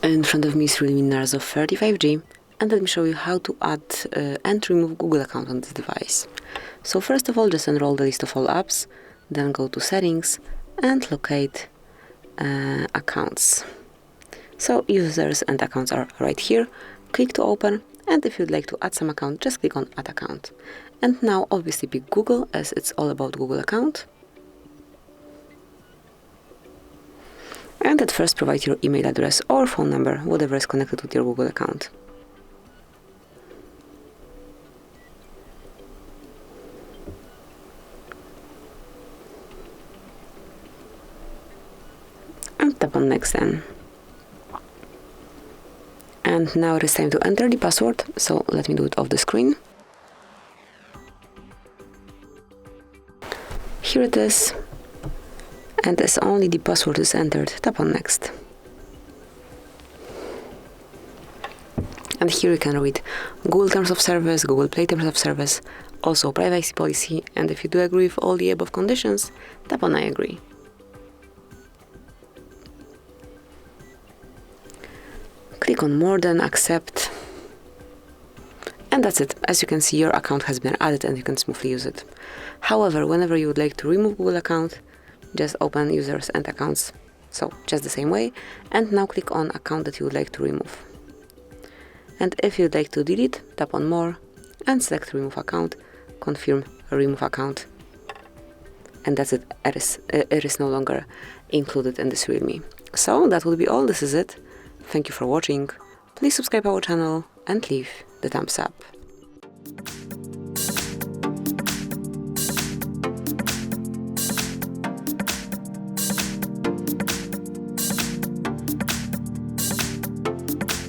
In front of me is REALME Narzo 35G, and let me show you how to add and remove Google account on this device. So first of all, just enroll the list of all apps, then go to settings and locate accounts. So users and accounts are right here. Click to open, and if you'd like to add some account, just click on add account. And now obviously pick Google, as it's all about Google account. And at first provide your email address or phone number, whatever is connected with your Google account. And tap on next then. And now it is time to enter the password, so let me do it off the screen. Here it is. And as only the password is entered, tap on next. And here you can read Google Terms of Service, Google Play Terms of Service, also privacy policy, and if you do agree with all the above conditions, tap on I agree. Click on more than, accept, and that's it. As you can see, your account has been added and you can smoothly use it. However, whenever you would like to remove Google account, just open users and accounts, so just the same way, and now click on account that you would like to remove. And if you'd like to delete, tap on more and select remove account, confirm remove account, and that's it. It is no longer included in this REALME. So that will be all. This is it. Thank you for watching. Please subscribe our channel and leave the thumbs up.